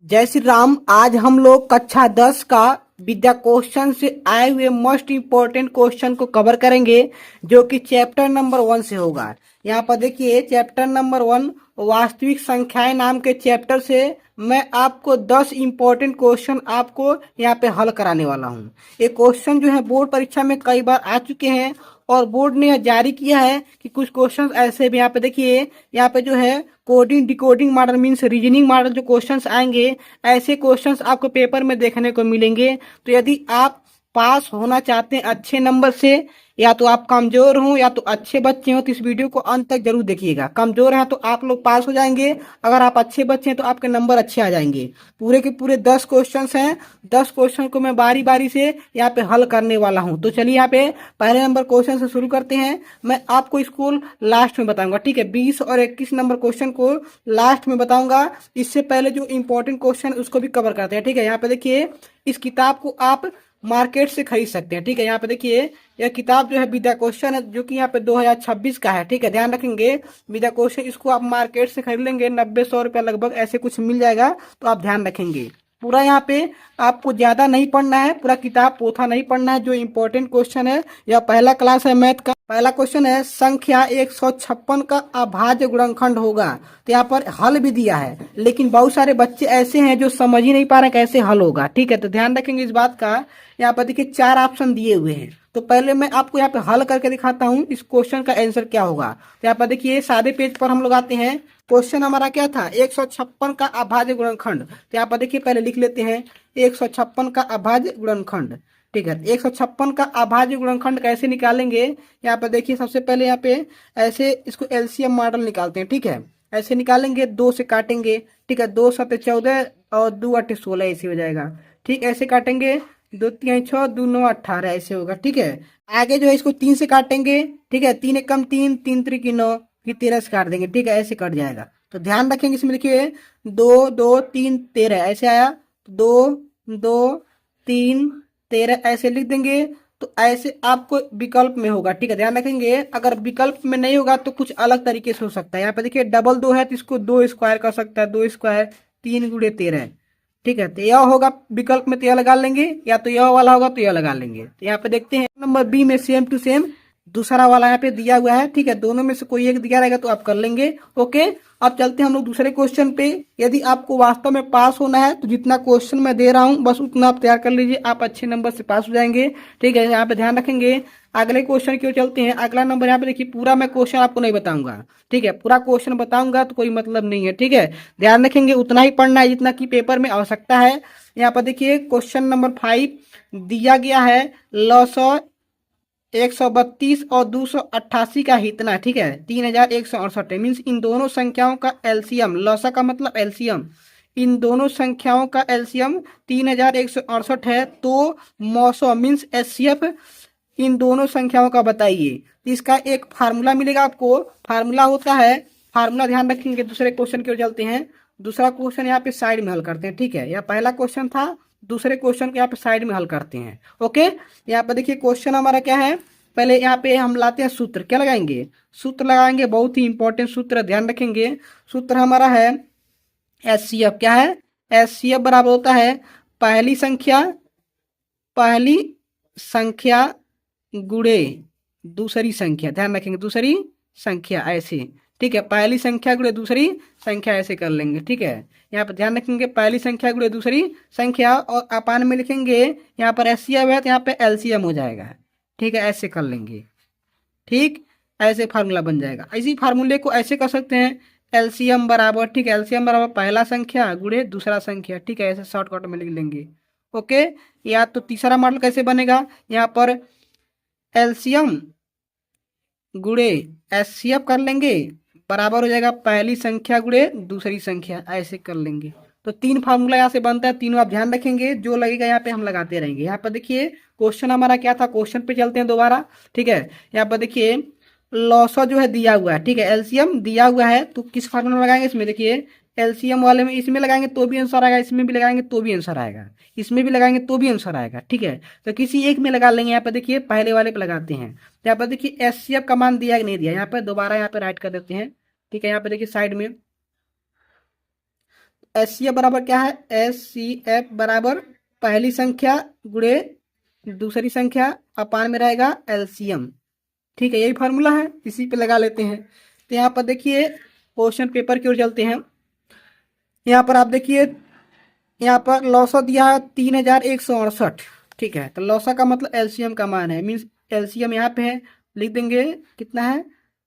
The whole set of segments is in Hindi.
जय श्री राम। आज हम लोग कक्षा 10 का विद्या क्वेश्चन से आए हुए मोस्ट इम्पोर्टेंट क्वेश्चन को कवर करेंगे, जो कि चैप्टर नंबर 1 से होगा। यहाँ पर देखिए, चैप्टर नंबर 1 वास्तविक संख्याएं नाम के चैप्टर से मैं आपको 10 इम्पोर्टेंट क्वेश्चन आपको यहाँ पे हल कराने वाला हूँ। ये क्वेश्चन जो है बोर्ड परीक्षा में कई बार आ चुके हैं और बोर्ड ने जारी किया है कि कुछ क्वेश्चन ऐसे भी यहाँ पे देखिए, यहाँ पे जो है coding decoding model means reasoning model जो क्वेश्चंस आएंगे, ऐसे क्वेश्चंस आपको पेपर में देखने को मिलेंगे। तो यदि आप पास होना चाहते हैं अच्छे नंबर से, या तो आप कमजोर हो या तो अच्छे बच्चे हो, तो इस वीडियो को अंत तक जरूर देखिएगा। कमजोर हैं तो आप लोग पास हो जाएंगे, अगर आप अच्छे बच्चे हैं तो आपके नंबर अच्छे आ जाएंगे। पूरे के पूरे 10 क्वेश्चंस हैं। 10 क्वेश्चन को मैं बारी बारी से यहाँ पे हल करने वाला हूँ। तो चलिए यहाँ पे पहले नंबर क्वेश्चन से शुरू करते हैं। मैं आपको इसको लास्ट में बताऊंगा, ठीक है। 20 और 21 नंबर क्वेश्चन को लास्ट में बताऊंगा। इससे पहले जो इंपॉर्टेंट क्वेश्चन उसको भी कवर करते हैं, ठीक है। यहाँ पे देखिए, इस किताब को आप मार्केट से खरीद सकते हैं, ठीक है। यहाँ पे देखिए, यह किताब जो है विद्या क्वेश्चन है, जो कि यहाँ पे 2026 का है, ठीक है। ध्यान रखेंगे, विद्या क्वेश्चन इसको आप मार्केट से खरीद लेंगे 90-100 रुपया लगभग ऐसे कुछ मिल जाएगा। तो आप ध्यान रखेंगे, पूरा यहाँ पे आपको ज्यादा नहीं पढ़ना है, पूरा किताब पोथा नहीं पढ़ना है। जो इंपॉर्टेंट क्वेश्चन है, यह पहला क्लास है मैथ का। पहला क्वेश्चन है, संख्या 156 का अभाज्य गुणनखंड होगा। तो यहाँ पर हल भी दिया है, लेकिन बहुत सारे बच्चे ऐसे हैं जो समझ ही नहीं पा रहे कैसे हल होगा, ठीक है। तो ध्यान रखेंगे इस बात का। यहाँ पर देखिए 4 ऑप्शन दिए हुए हैं, तो पहले मैं आपको यहाँ पे हल करके दिखाता हूँ इस क्वेश्चन का आंसर क्या होगा। तो यहाँ पर देखिए, सादे पेज पर हम लोग आते हैं। क्वेश्चन हमारा क्या था, 156 का अभाज्य गुणनखंड। तो यहाँ पर देखिए, पहले लिख लेते हैं 156 का अभाज्य गुणनखंड, ठीक है। 156 का अभाज्य गुणनखंड कैसे निकालेंगे, यहाँ पर देखिए, सबसे पहले यहाँ पे ऐसे इसको एलसीएम मॉडल निकालते हैं, ठीक है। ऐसे निकालेंगे, 2 से काटेंगे, ठीक है। 2 7 14 और 2 8 16 ऐसे हो जाएगा, ठीक। ऐसे काटेंगे, 2 3 6 2 9 18 ऐसे होगा, ठीक है। आगे जो है इसको 3 से काटेंगे, ठीक है। 3 एकम 3, 3 त्रिक 9, फिर 13 से काट देंगे, ठीक है। ऐसे कट जाएगा। तो ध्यान रखेंगे, इसमें देखिए 2 2 3 13 ऐसे आया, 2 2 3 13 ऐसे लिख देंगे। तो ऐसे आपको विकल्प में होगा, ठीक है। ध्यान रखेंगे, अगर विकल्प में नहीं होगा तो कुछ अलग तरीके से हो सकता है। यहाँ पे देखिए डबल 2 है तो इसको 2 स्क्वायर कर सकता है, 2 स्क्वायर 3 गुणे 13, ठीक है। तो यह होगा विकल्प में, तो यह लगा लेंगे, या तो यह वाला होगा तो यह लगा लेंगे। तो यहाँ पे देखते हैं नंबर बी में सेम टू सेम दूसरा वाला यहाँ पे दिया हुआ है, ठीक है। दोनों में से कोई एक दिया रहेगा तो आप कर लेंगे, ओके। अब चलते हैं हम लोग दूसरे क्वेश्चन पे। यदि आपको वास्तव में पास होना है तो जितना क्वेश्चन मैं दे रहा हूँ बस उतना आप तैयार कर लीजिए, आप अच्छे नंबर से पास हो जाएंगे, ठीक है। यहाँ पे ध्यान रखेंगे। अगले क्वेश्चन की ओर चलते हैं। अगला नंबर यहाँ पे देखिए, पूरा मैं क्वेश्चन आपको नहीं बताऊंगा, ठीक है। पूरा क्वेश्चन बताऊंगा तो कोई मतलब नहीं है, ठीक है। ध्यान रखेंगे, उतना ही पढ़ना है जितना की पेपर में आवश्यकता है। यहाँ पर देखिए क्वेश्चन नंबर 5 दिया गया है, लॉ 132 और 288 का हितना, ठीक है, 3168 है। मीन्स इन दोनों संख्याओं का एलसीएम, लॉसा का मतलब एलसीएम, इन दोनों संख्याओं का एलसीएम 3168 है। तो मौसो मीन्स एचसीएफ इन दोनों संख्याओं का बताइए। इसका एक फार्मूला मिलेगा आपको, फार्मूला होता है, फार्मूला ध्यान रखेंगे। दूसरे क्वेश्चन की ओर चलते हैं। दूसरा क्वेश्चन यहाँ पे साइड में हल करते हैं, ठीक है। यह पहला क्वेश्चन था, दूसरे क्वेश्चन को यहाँ पे साइड में हल करते हैं, ओके। यहाँ पे देखिए क्वेश्चन हमारा क्या है, पहले यहाँ पे हम लाते हैं सूत्र। क्या लगाएंगे, सूत्र लगाएंगे, बहुत ही इंपॉर्टेंट सूत्र, ध्यान रखेंगे। सूत्र हमारा है एचसीएफ। क्या है, एचसीएफ बराबर होता है पहली संख्या गुणे दूसरी संख्या। ध्यान रखेंगे, दूसरी संख्या ऐसे, ठीक है। पहली संख्या गुणे दूसरी संख्या ऐसे कर लेंगे, ठीक है। यहाँ पर ध्यान रखेंगे, पहली संख्या गुणे दूसरी संख्या, और अपान में लिखेंगे यहाँ पर एचसीएफ है तो यहाँ पे एलसीएम हो जाएगा, ठीक है। ऐसे कर लेंगे, ठीक। ऐसे फार्मूला बन जाएगा। इसी फार्मूले को ऐसे कर सकते हैं, एलसीएम बराबर, ठीक है, एलसीएम बराबर पहला संख्या गुणे दूसरा संख्या, ठीक है। ऐसे शॉर्टकट में लिख लेंगे, ओके। या तो तीसरा मॉडल कैसे बनेगा, यहाँ पर एलसीएम गुणे एचसीएफ कर लेंगे, बराबर हो जाएगा पहली संख्या गुणे दूसरी संख्या, ऐसे कर लेंगे। तो 3 फार्मूला यहाँ से बनता है, तीनों आप ध्यान रखेंगे, जो लगेगा यहाँ पे हम लगाते रहेंगे। यहाँ पर देखिए क्वेश्चन हमारा क्या था, क्वेश्चन पे चलते हैं दोबारा, ठीक है। यहाँ पर देखिए लॉसा जो है दिया हुआ है, ठीक है, एलसीएम दिया हुआ है, तो किस फार्मूला में लगाएंगे, इसमें देखिए एलसीएम वाले में इसमें लगाएंगे तो भी आंसर आएगा, इसमें भी लगाएंगे तो भी आंसर आएगा, इसमें भी लगाएंगे तो भी आंसर आएगा, ठीक है। तो किसी एक में लगा लेंगे। यहाँ पर देखिए पहले वाले पे लगाते हैं। यहाँ पर देखिए एचसीएफ का मान दिया कि नहीं दिया, यहाँ पर दोबारा यहाँ पे राइट कर देते हैं, ठीक है। यहाँ पे देखिए साइड में HCF बराबर क्या है, HCF बराबर पहली संख्या गुणे दूसरी संख्या अपान में रहेगा LCM। ठीक है, यही फार्मूला है, इसी पे लगा लेते हैं। तो यहाँ पर देखिए क्वेश्चन पेपर की ओर चलते हैं। यहाँ पर आप देखिए, यहाँ पर लौसा दिया है 3168। ठीक है, तो लौसा का मतलब LCM का मान है, मीन्स LCM यहाँ पे है, लिख देंगे कितना है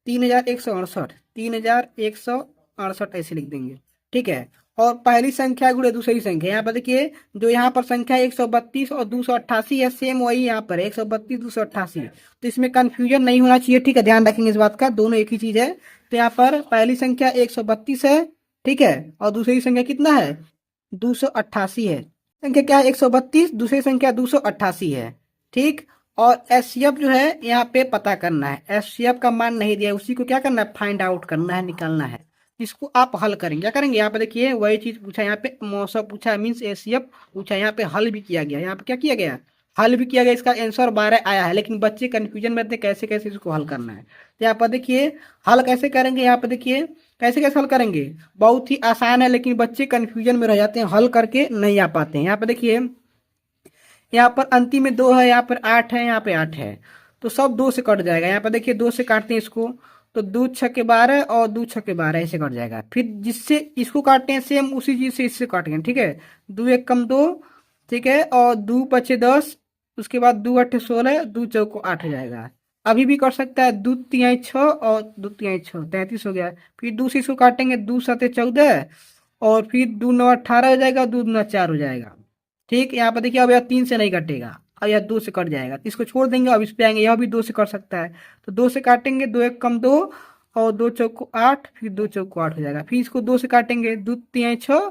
3168, 3168 ऐसे लिख देंगे। ठीक है, और पहली संख्या गुणे दूसरी संख्या, यहाँ पर देखिए जो यहाँ पर संख्या 132 और 288 है, सेम वही यहाँ पर 132 288, तो इसमें कंफ्यूजन नहीं होना चाहिए। ठीक है, ध्यान रखेंगे इस बात का, दोनों एक ही चीज है। तो यहाँ पर पहली संख्या 132 है, ठीक है, और दूसरी संख्या कितना है 288 है। संख्या क्या है 132, दूसरी संख्या 288 है। ठीक, और HCF जो है यहाँ पे पता करना है, HCF का मान नहीं दिया, उसी को क्या करना है फाइंड आउट करना है, निकालना है। इसको आप हल करेंगे, क्या करेंगे यहाँ पे देखिए वही चीज पूछा, यहाँ पे मौसम पूछा मीन्स HCF पूछा, यहाँ पे हल भी किया गया। यहाँ पे क्या किया गया, हल भी किया गया, इसका आंसर 12 आया है, लेकिन बच्चे कंफ्यूजन में थे कैसे कैसे इसको हल करना है। तो यहाँ पर देखिए हल कैसे करेंगे, यहाँ पे देखिए कैसे कैसे हल करेंगे, बहुत ही आसान है, लेकिन बच्चे कंफ्यूजन में रह जाते हैं, हल करके नहीं आ पाते हैं। यहाँ पे देखिए यहाँ पर अंतिम में 2 है, यहाँ पर 8 है, यहाँ पे 8 है, तो सब 2 से कट जाएगा। यहाँ पर देखिए 2 से काटते हैं इसको, तो 2 छक्के 12 और 2 छक्के 12 ऐसे कट जाएगा। फिर जिससे इसको काटते हैं सेम उसी चीज से इससे काटेंगे। ठीक है, 2 1 कम 2, ठीक है, और 2 5 10, उसके बाद 2 8 16, 2 चौको 8 हो जाएगा। अभी भी कर सकता है 2 3 6 और 2 3 6 33 हो गया। फिर 2 से इसको काटेंगे, 2 7 14, और फिर 2 9 18 हो जाएगा, 2 9 4 हो जाएगा। ठीक, यहाँ पर देखिए अब यह 3 से नहीं कटेगा, अब यह 2 से कट जाएगा, तो इसको छोड़ देंगे, अब इस पे आएंगे, यह भी 2 से कट सकता है, तो 2 से काटेंगे, 2 1 कम 2 और 2 चौको 8, फिर 2 चौको 8 हो जाएगा। फिर इसको 2 से काटेंगे, 2 3 6,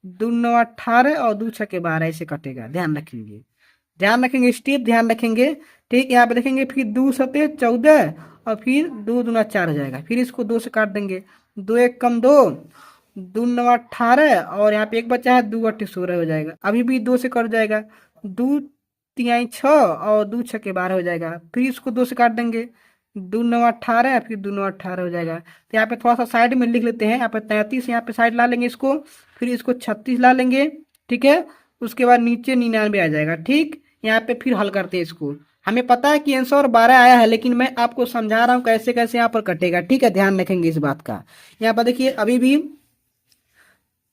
2 9 18 और 2 6 12 ऐसे कटेगा। ध्यान रखेंगे, ध्यान रखेंगे, स्टेप ध्यान रखेंगे। ठीक, यहाँ पे देखेंगे, फिर 2 7 14 और फिर 2 दूना 4 हो जाएगा। फिर इसको 2 से काट देंगे, 2 1 कम 2, 2 9 18 और यहाँ पे एक बचा है, 2 8 16 हो जाएगा। अभी भी 2 से कट जाएगा, 2 3 6 और 2 6 12 हो जाएगा। फिर इसको 2 से काट देंगे, 2 9 18 फिर 2 9 18 हो जाएगा। तो यहाँ पे थोड़ा सा साइड में लिख लेते हैं, यहाँ पे 33 यहाँ पे साइड ला लेंगे इसको, फिर इसको 36 ला लेंगे। ठीक है, उसके बाद नीचे 99 आ जाएगा। ठीक, यहाँ पे फिर हल करते हैं इसको। हमें पता है कि आंसर 12 आया है, लेकिन मैं आपको समझा रहा हूँ कैसे कैसे यहाँ पर कटेगा। ठीक है, ध्यान रखेंगे इस बात का। यहाँ पर देखिए अभी भी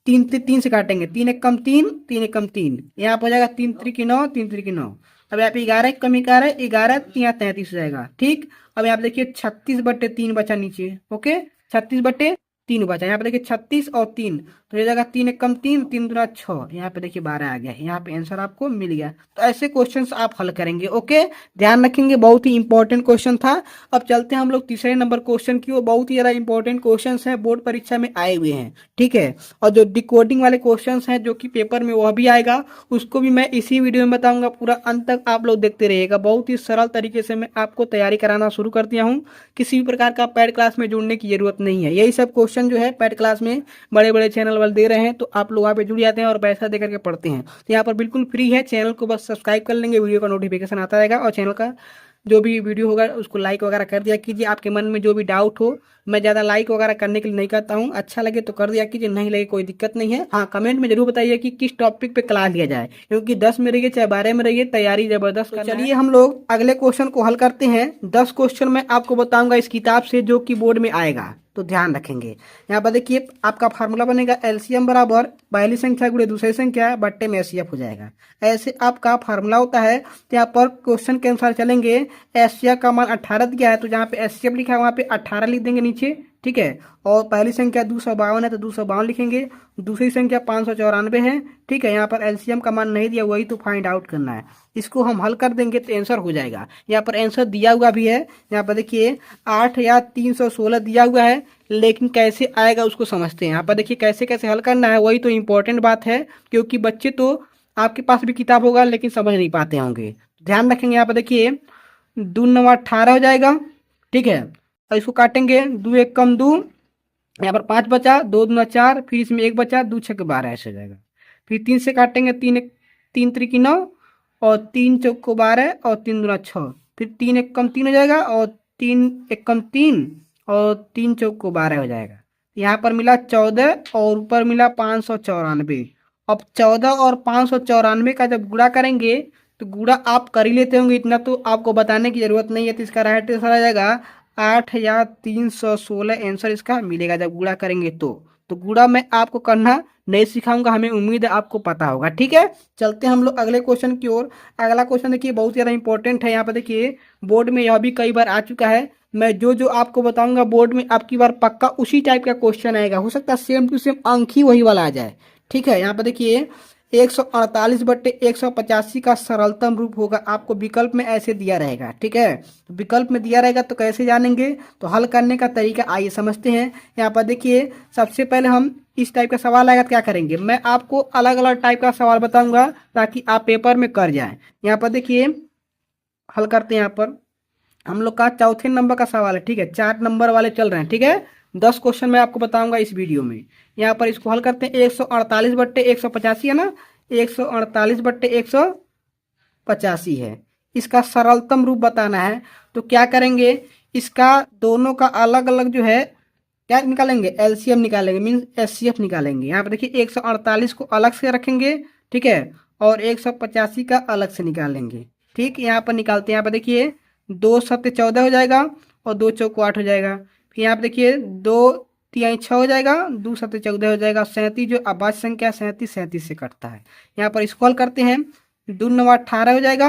3 से काटेंगे, 3 1 कम 3, 3 1 कम 3, यहाँ पर हो जाएगा 3 3 की 9, 3 3 की 9। अब यहाँ पे 11 कम 11, 11 3 33 हो जाएगा। ठीक, अब यहाँ पे देखिए 36/3 बचा नीचे। ओके, 36/3 बचा, यहाँ पे देखिए 36 और 3, तो ये जाएगा 3 1 कम 3, 3 दूना 6, यहाँ पे देखिए 12 आ गया, यहाँ पे आंसर आपको मिल गया। तो ऐसे क्वेश्चंस आप हल करेंगे। ओके, ध्यान रखेंगे, बहुत ही इंपॉर्टेंट क्वेश्चन था। अब चलते हैं हम लोग तीसरे नंबर क्वेश्चन की ओर। बहुत ही ज्यादा इंपॉर्टेंट क्वेश्चन है, बोर्ड परीक्षा में आए हुए हैं। ठीक है, और जो डिकोडिंग वाले क्वेश्चंस हैं जो कि पेपर में वह भी आएगा, उसको भी मैं इसी वीडियो में बताऊंगा। पूरा अंत तक आप लोग देखते रहिएगा। बहुत ही सरल तरीके से मैं आपको तैयारी कराना शुरू कर दिया हूँ, किसी भी प्रकार का पैड क्लास में जुड़ने की जरूरत नहीं है। यही सब क्वेश्चन जो है पैड क्लास में बड़े बड़े चैनल वाले दे रहे हैं, तो आप लोग वहाँ पे जुड़ जाते हैं और पैसा दे करके पढ़ते हैं। तो यहाँ पर बिल्कुल फ्री है, चैनल को बस सब्सक्राइब कर लेंगे, वीडियो का नोटिफिकेशन आता रहेगा, और चैनल का जो भी वीडियो होगा उसको लाइक वगैरह कर दिया कीजिए। आपके मन में जो भी डाउट हो, मैं ज़्यादा लाइक वगैरह करने के लिए नहीं करता हूँ, अच्छा लगे तो कर दिया कीजिए, नहीं लगे कोई दिक्कत नहीं है। हाँ, कमेंट में जरूर बताइए कि किस टॉपिक पे क्लास लिया जाए, क्योंकि 10 में रहिए चाहे 12 में रहिए, तैयारी जबरदस्त। तो चलिए हम लोग अगले क्वेश्चन को हल करते हैं। 10 क्वेश्चन मैं आपको बताऊंगा इस किताब से, जो कि बोर्ड में आएगा, तो ध्यान रखेंगे। यहाँ पर देखिए आपका फार्मूला बनेगा LCM बराबर पहली संख्या गुणे दूसरी संख्या बट्टे में HCF हो जाएगा। ऐसे आपका फार्मूला होता है। तो यहाँ पर क्वेश्चन के अनुसार चलेंगे। HCF का मान 18 दिया है, तो जहाँ पे HCF लिखा है वहाँ पे 18 लिख देंगे नीचे। ठीक है, और पहली संख्या 252 है तो 252 लिखेंगे, दूसरी संख्या 594 है। ठीक है, यहाँ पर LCM का मान नहीं दिया, वही तो फाइंड आउट करना है। इसको हम हल कर देंगे तो आंसर हो जाएगा। यहाँ पर आंसर दिया हुआ भी है, यहाँ पर देखिए 8 या 316 दिया हुआ है, लेकिन कैसे आएगा उसको समझते हैं। यहाँ पर देखिए कैसे कैसे हल करना है, वही तो इम्पोर्टेंट बात है, क्योंकि बच्चे तो आपके पास भी किताब होगा लेकिन समझ नहीं पाते होंगे। ध्यान रखेंगे, यहाँ पर देखिए 2 9 18 हो जाएगा। ठीक है, और इसको काटेंगे, 2 1 कम 2, यहाँ पर 5 बचा, 2 दूना 4, फिर इसमें 1 बचा, 2 6 12 ऐसे हो जाएगा। फिर 3 से काटेंगे, 3 3 की 9 और 3 चौको 12 और 3 दूना 6, फिर 3 1 कम 3 हो जाएगा, और 3 1 कम 3 और 3 चौको 12 हो जाएगा। यहाँ पर मिला 14 और ऊपर मिला 594। अब 14 और 594 का जब गुणा करेंगे तो गुणा आप कर ही लेते होंगे, इतना तो आपको बताने की जरूरत नहीं है। तो इसका राइट आंसर आ जाएगा 8,316 आंसर इसका मिलेगा जब गुणा करेंगे तो गुणा मैं आपको करना नहीं सिखाऊंगा, हमें उम्मीद है आपको पता होगा। ठीक है, चलते हैं हम लोग अगले क्वेश्चन की ओर। अगला क्वेश्चन देखिए बहुत ज़्यादा इंपॉर्टेंट है। यहाँ पर देखिए बोर्ड में यह भी कई बार आ चुका है। मैं जो जो आपको बताऊंगा बोर्ड में आपकी बार पक्का उसी टाइप का क्वेश्चन आएगा, हो सकता है सेम टू सेम अंक ही वही वाला आ जाए। ठीक है, यहाँ पर देखिए 148/185 का सरलतम रूप होगा, आपको विकल्प में ऐसे दिया रहेगा। ठीक है, तो विकल्प में दिया रहेगा तो कैसे जानेंगे, तो हल करने का तरीका आइए समझते हैं। यहाँ पर देखिए सबसे पहले हम इस टाइप का सवाल आएगा तो क्या करेंगे, मैं आपको अलग अलग टाइप का सवाल बताऊंगा ताकि आप पेपर में कर जाएं। यहाँ पर देखिए हल करते हैं। यहाँ पर हम लोग का चौथे नंबर का सवाल है। ठीक है, 4 नंबर वाले चल रहे हैं। ठीक है, 10 क्वेश्चन मैं आपको बताऊंगा इस वीडियो में। यहाँ पर इसको हल करते हैं। 148/185 है ना, 148/185 है, इसका सरलतम रूप बताना है। तो क्या करेंगे, इसका दोनों का अलग अलग जो है क्या निकालेंगे, एलसीएम निकालेंगे, मीन्स एचसीएफ निकालेंगे। यहाँ पर देखिए 148 को अलग से रखेंगे, ठीक है, और 185 का अलग से निकालेंगे। ठीक, यहाँ पर निकालते हैं। यहाँ पर देखिए 2 7 14 हो जाएगा और 2 चौक 8 हो जाएगा। फिर यहाँ पर देखिए 2 3 6 हो जाएगा, 2 7 14 हो जाएगा। 37 जो अभाज्य संख्या है 37 से कटता है। यहाँ पर इसको हल करते हैं। 2 9 18 हो जाएगा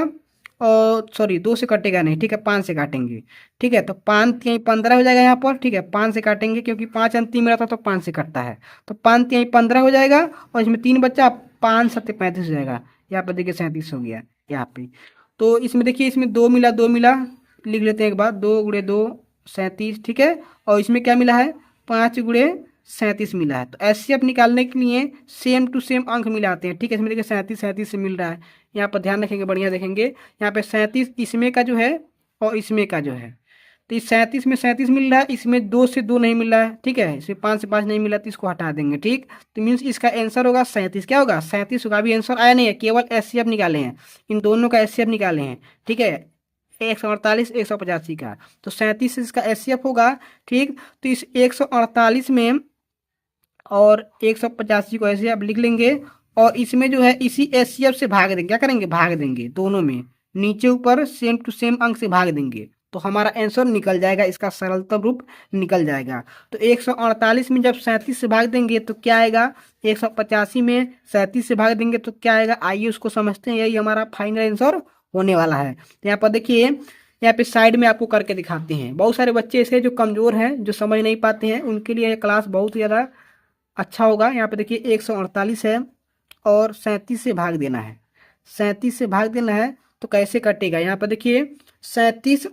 और सॉरी 2 से कटेगा नहीं, ठीक है, 5 से काटेंगे। ठीक है, तो 5 3 15 हो जाएगा यहाँ पर। ठीक है, 5 से काटेंगे क्योंकि 5 अंतिम में रहता तो 5 से कटता है। तो 5 3 15 हो जाएगा और इसमें 3 बच्चा 5 7 35 हो जाएगा। यहाँ पर देखिए 37 हो गया यहाँ पे। तो इसमें देखिए इसमें 2 मिला, 2 मिला, लिख लेते हैं एक बार, 2 × 2 37। ठीक है, और इसमें क्या मिला है, 5 × 37 मिला है। तो एचसीएफ निकालने के लिए सेम टू सेम अंक मिलाते हैं। ठीक है, इसमें देखिए 37 से मिल रहा है। यहाँ पर ध्यान रखेंगे, बढ़िया देखेंगे। यहाँ पे 37 इसमें का जो है और इसमें का जो है, तो इस 37 में 37 मिल रहा है, इसमें 2 से 2 नहीं मिल रहा है। ठीक है, इसमें 5 से 5 नहीं मिला तो इसको हटा देंगे। ठीक, तो मीन्स इसका आंसर होगा 37। क्या होगा, 37 होगा। अभी आंसर आया नहीं है, केवल एचसीएफ निकाले हैं, इन दोनों का एचसीएफ निकाले हैं। ठीक है, 148 185 का, तो 37 इसका एचसीएफ होगा। ठीक, तो इस 148 में और 185 को ऐसे आप लिख लेंगे और इसमें जो है इसी एचसीएफ से भाग देंगे। क्या करेंगे, भाग देंगे, दोनों में नीचे ऊपर सेम टू सेम अंक से भाग देंगे तो हमारा आंसर निकल जाएगा, इसका सरलतम रूप निकल जाएगा। तो 148 में जब 37 से भाग देंगे तो क्या आएगा, 185 में 37 से भाग देंगे तो क्या आएगा, आइए उसको समझते हैं। यही हमारा फाइनल आंसर होने वाला है। तो यहाँ पर देखिए, यहाँ पे साइड में आपको करके दिखाते हैं। बहुत सारे बच्चे ऐसे जो कमजोर हैं, जो समझ नहीं पाते हैं, उनके लिए यह क्लास बहुत ज़्यादा अच्छा होगा। यहाँ पे देखिए 148 है और 37 से भाग देना है, 37 से भाग देना है तो कैसे कटेगा। यहाँ पर देखिए 37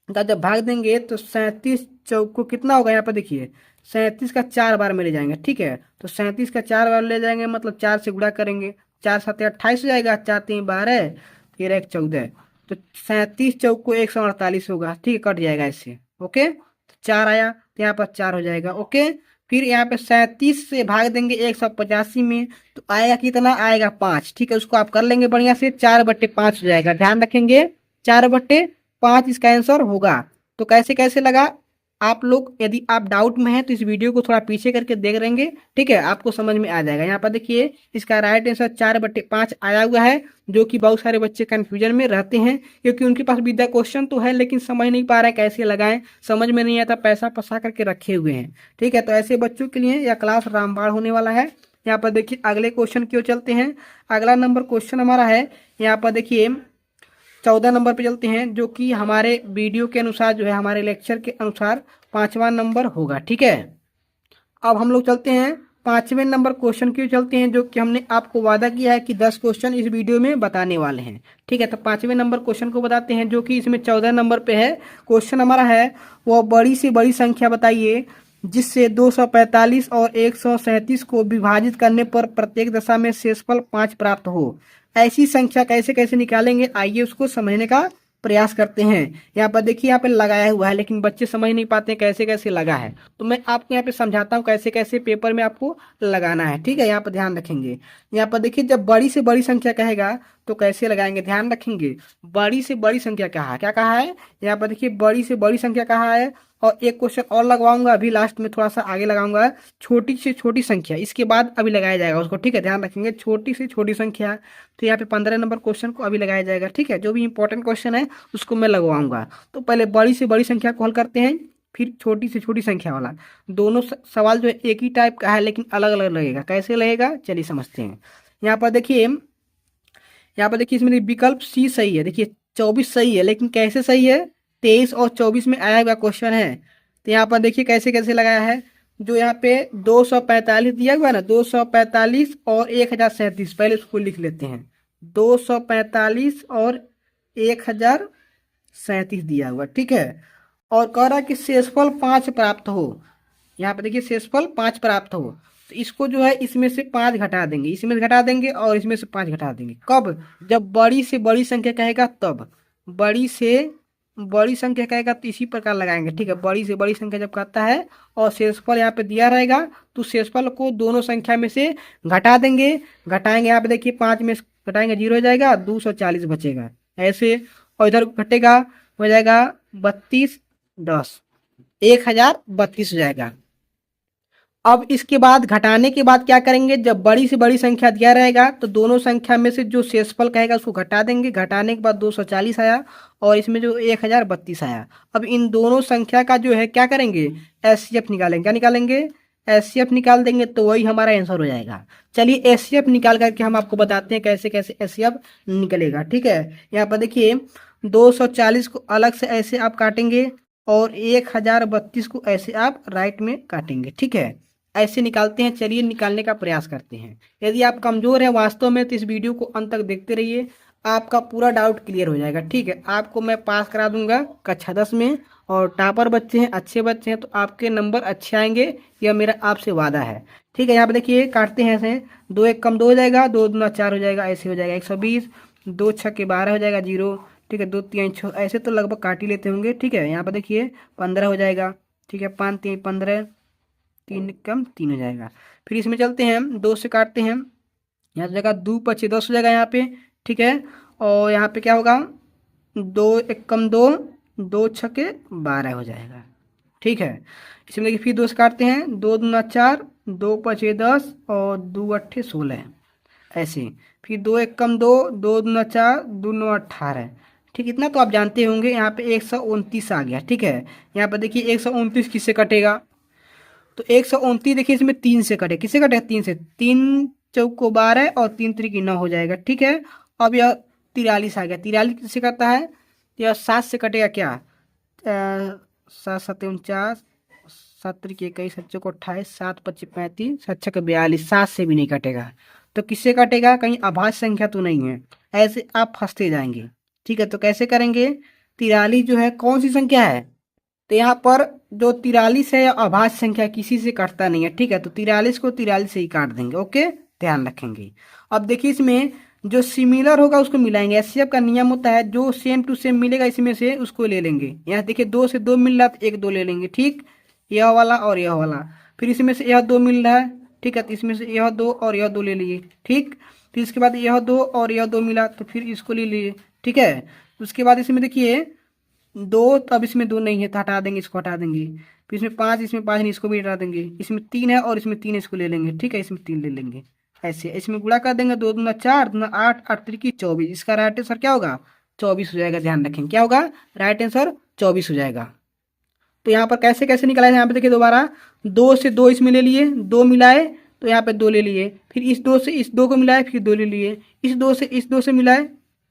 का जब भाग देंगे तो 37 चौक को कितना होगा, यहाँ पर देखिए 37 का 4 बार में ले जाएंगे। ठीक है, तो 37 का 4 बार ले जाएंगे मतलब 4 से गुणा करेंगे, 4 7 28 हो जाएगा, 4 3 12, फिर 1 14, तो 37 चौक को 148 होगा। ठीक है, कट जाएगा इससे। ओके, तो 4 आया तो यहाँ पर 4 हो जाएगा। ओके, फिर यहाँ पे 37 से भाग देंगे 185 में तो आएगा कितना, आएगा 5। ठीक है, उसको आप कर लेंगे बढ़िया से, 4/5 हो जाएगा। ध्यान रखेंगे 4/5 इसका आंसर होगा। तो कैसे कैसे लगा, आप लोग यदि आप डाउट में हैं तो इस वीडियो को थोड़ा पीछे करके देख लेंगे। ठीक है, आपको समझ में आ जाएगा। यहाँ पर देखिए इसका राइट आंसर 4/5 आया हुआ है, जो कि बहुत सारे बच्चे कंफ्यूजन में रहते हैं क्योंकि उनके पास विद्या क्वेश्चन तो है लेकिन समझ नहीं पा रहे हैं कैसे लगाएं, समझ में नहीं आता, पैसा फंसा करके रखे हुए हैं। ठीक है, तो ऐसे बच्चों के लिए यह क्लास रामबाण होने वाला है। यहाँ पर देखिए अगले क्वेश्चन की ओर चलते हैं। अगला नंबर क्वेश्चन हमारा है, यहाँ पर देखिए 14 नंबर पे चलते हैं, जो कि हमारे वीडियो के अनुसार जो है, हमारे लेक्चर के अनुसार 5वां नंबर होगा। ठीक है, अब हम लोग चलते हैं 5वें नंबर क्वेश्चन की ओर चलते हैं, जो कि हमने आपको वादा किया है कि 10 क्वेश्चन इस वीडियो में बताने वाले हैं। ठीक है, तो 5वें नंबर क्वेश्चन को बताते हैं, जो कि इसमें 14 नंबर पे है। क्वेश्चन हमारा है, वह बड़ी से बड़ी संख्या बताइए जिससे 245 और 137 को विभाजित करने पर प्रत्येक दशा में शेषफल 5 प्राप्त हो। ऐसी संख्या कैसे कैसे निकालेंगे, आइए उसको समझने का प्रयास करते हैं। यहाँ पर देखिए यहाँ पे लगाया हुआ है लेकिन बच्चे समझ नहीं पाते हैं कैसे कैसे लगा है, तो मैं आपको यहाँ पे समझाता हूँ कैसे कैसे पेपर में आपको लगाना है। ठीक है, यहाँ पर ध्यान रखेंगे। यहाँ पर देखिए जब बड़ी से बड़ी संख्या कहेगा तो कैसे लगाएंगे, ध्यान रखेंगे। बड़ी से बड़ी संख्या कहा है, क्या कहा है, यहाँ पर देखिए बड़ी से बड़ी संख्या कहा है और एक क्वेश्चन और लगवाऊंगा अभी लास्ट में, थोड़ा सा आगे लगाऊंगा, छोटी से छोटी संख्या, इसके बाद अभी लगाया जाएगा उसको, ठीक है, ध्यान रखेंगे, छोटी से छोटी संख्या। तो यहाँ पे 15 नंबर क्वेश्चन को अभी लगाया जाएगा, ठीक है, जो भी इंपॉर्टेंट क्वेश्चन है उसको मैं लगवाऊंगा। तो पहले बड़ी से बड़ी संख्या को हल करते हैं, फिर छोटी से छोटी संख्या वाला। दोनों सवाल जो है एक ही टाइप का है लेकिन अलग अलग लगेगा, कैसे लगेगा चलिए समझते हैं। यहाँ पर देखिए, यहाँ पर देखिए इसमें विकल्प सी सही है, देखिए 24 सही है, लेकिन कैसे सही है, 23 और 24 में आया हुआ क्वेश्चन है। तो यहाँ पर देखिए कैसे कैसे लगाया है, जो यहाँ पे 245 दिया हुआ है ना, 245 और 1037, पहले उसको लिख लेते हैं, 245 और 1037 दिया हुआ, ठीक है। और कह रहा है कि शेषफल 5 प्राप्त हो, यहाँ पे देखिए शेषफल 5 प्राप्त हो, तो इसको जो है इसमें से 5 घटा देंगे, इसमें से घटा देंगे और इसमें से 5 घटा देंगे। कब? जब बड़ी से बड़ी संख्या कहेगा तब, बड़ी से बड़ी संख्या कहेगा तो इसी प्रकार लगाएंगे, ठीक है। बड़ी से बड़ी संख्या जब कहता है और शेषफल यहाँ पे दिया रहेगा तो शेषफल को दोनों संख्या में से घटा देंगे, घटाएंगे, यहाँ पे देखिए 5 में घटाएंगे 0 हो जाएगा, 240 बचेगा ऐसे, और इधर घटेगा हो जाएगा 32 10, 1032 हो जाएगा। अब इसके बाद घटाने के बाद क्या करेंगे, जब बड़ी से बड़ी संख्या दिया रहेगा तो दोनों संख्या में से जो शेषफल कहेगा उसको घटा देंगे, घटाने के बाद 240 आया और इसमें जो 1032 आया। अब इन दोनों संख्या का जो है क्या करेंगे, एचसीएफ निकालेंगे, क्या निकालेंगे, एचसीएफ निकाल देंगे, तो वही हमारा आंसर हो जाएगा। चलिए एचसीएफ निकाल करके हम आपको बताते हैं कैसे कैसे एचसीएफ निकलेगा, ठीक है। यहाँ पर देखिए 240 को अलग से ऐसे आप काटेंगे और 1032 को ऐसे आप राइट में काटेंगे, ठीक है, ऐसे निकालते हैं। चलिए निकालने का प्रयास करते हैं। यदि आप कमजोर हैं वास्तव में तो इस वीडियो को अंत तक देखते रहिए, आपका पूरा डाउट क्लियर हो जाएगा, ठीक है। आपको मैं पास करा दूंगा कक्षा 10 में, और टॉपर बच्चे हैं, अच्छे बच्चे हैं तो आपके नंबर अच्छे आएंगे, यह मेरा आपसे वादा है, ठीक है। यहाँ पे देखिए काटते हैं ऐसे, 2 1 कम 2 हो जाएगा, 2 दूना 4 हो जाएगा, ऐसे हो जाएगा 120, 2 6 12 हो जाएगा 0, ठीक है, 2 3 6, ऐसे तो लगभग काट ही लेते होंगे, ठीक है। यहाँ पर देखिए 15 हो जाएगा, ठीक है, 5 3 15, 3 कम 3 हो जाएगा। फिर इसमें चलते हैं, 2 से काटते हैं, यहाँ जाएगा 2 5 10 हो जाएगा यहाँ पे, ठीक है। और यहाँ पे क्या होगा, 2 1 कम 2, 2 6 12 हो जाएगा, ठीक है। इसमें देखिए फिर 2 से काटते हैं, 2 दूना 4, 2 5 10 और 2 8 16, ऐसे। फिर 2 1 कम 2, 2 दूना 4, 2 9 18, ठीक, इतना तो आप जानते होंगे। यहाँ पे 129 आ गया, ठीक है। यहाँ पर देखिए 129 किससे कटेगा, तो 129 देखिए इसमें 3 से कटे, किससे कटे, 3 से, 3 चौको 12 और 3 त्रिक 9 हो जाएगा, ठीक है। अब यह 43 आ गया, 43 किससे करता है, यह 7 से कटेगा, क्या 7 7 49, 7 त्रिक 21, 7 चौको 28, 7 25 35, 7 6 42, 7 से भी नहीं कटेगा, तो किससे कटेगा, कहीं अभाज्य संख्या तो नहीं है, ऐसे आप फंसते जाएंगे, ठीक है। तो कैसे करेंगे, 43 जो है कौन सी संख्या है, तो यहाँ पर जो 43 है अभाज्य संख्या किसी से कटता नहीं है, ठीक है। तो 43 को 43 से ही काट देंगे, ओके, ध्यान रखेंगे। अब देखिए इसमें जो सिमिलर होगा उसको मिलाएंगे, एचसीएफ का नियम होता है जो सेम टू सेम मिलेगा इसमें से उसको ले लेंगे। यहाँ देखिए 2 से 2 मिल रहा है तो 1 2 ले लेंगे, ठीक, यह वाला और यह वाला। फिर इसमें से यह 2 मिल रहा है, ठीक है, तो इसमें से यह 2 और यह 2 ले लिए, ठीक। फिर इसके बाद यह 2 और यह 2 मिला तो फिर इसको ले लिए, ठीक है। उसके बाद इसमें देखिए 2, तो अब इसमें 2 नहीं है तो हटा देंगे, इसको हटा देंगे। फिर इसमें 5, इसमें 5 नहीं, इसको भी हटा देंगे। इसमें 3 है और इसमें 3 इसको ले लेंगे, ठीक है, इसमें 3 ले लेंगे, ऐसे। इसमें गुणा कर देंगे, 2 दूना 4, दूना 8, 8 त्रिकी 24, इसका राइट आंसर क्या होगा, 24 हो जाएगा, ध्यान रखें क्या होगा, राइट आंसर 24 हो जाएगा। तो यहाँ पर कैसे कैसे निकाला है, यहाँ पे देखिए दोबारा 2 से 2 इसमें ले लिए, 2 मिलाए तो यहाँ पे 2 ले लिए, फिर इस 2 से इस 2 को मिलाए, फिर 2 ले लिए, इस 2 से इस 2 से मिलाए,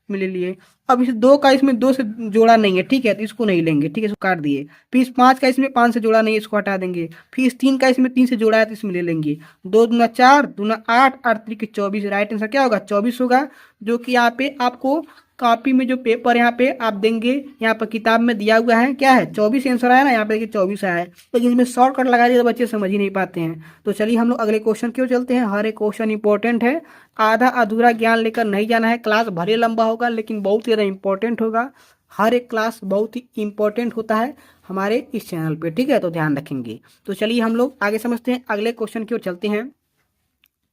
मिले लिए। अब इस 2 का इसमें 2 से जोड़ा नहीं है, ठीक है, तो इसको नहीं लेंगे, ठीक है, इसको काट दिए। फिर इस 5 का इसमें 5 से जोड़ा नहीं है, इसको हटा देंगे। फिर इस 3 का इसमें 3 से जोड़ा है तो इसमें ले लेंगे। 2 दूना 4, दूना 8, 8 त्रिक 24, राइट आंसर क्या होगा, 24 होगा, जो कि यहाँ पे आपको कॉपी में जो पेपर यहाँ पे आप देंगे, यहाँ पर किताब में दिया हुआ है, क्या है 24 आंसर आया ना, यहाँ पे देखिए 24 आया है, लेकिन इसमें शॉर्टकट लगा दिया तो बच्चे समझ ही नहीं पाते हैं। तो चलिए हम लोग अगले क्वेश्चन क्यों चलते हैं, हर एक क्वेश्चन इंपॉर्टेंट है, आधा अधूरा ज्ञान लेकर नहीं जाना है। क्लास भले लंबा होगा लेकिन बहुत ही ज़्यादा इंपॉर्टेंट होगा, हर एक क्लास बहुत ही इंपॉर्टेंट होता है हमारे इस चैनल पे, ठीक है, तो ध्यान रखेंगे। तो चलिए हम लोग आगे समझते हैं, अगले क्वेश्चन की ओर चलते हैं।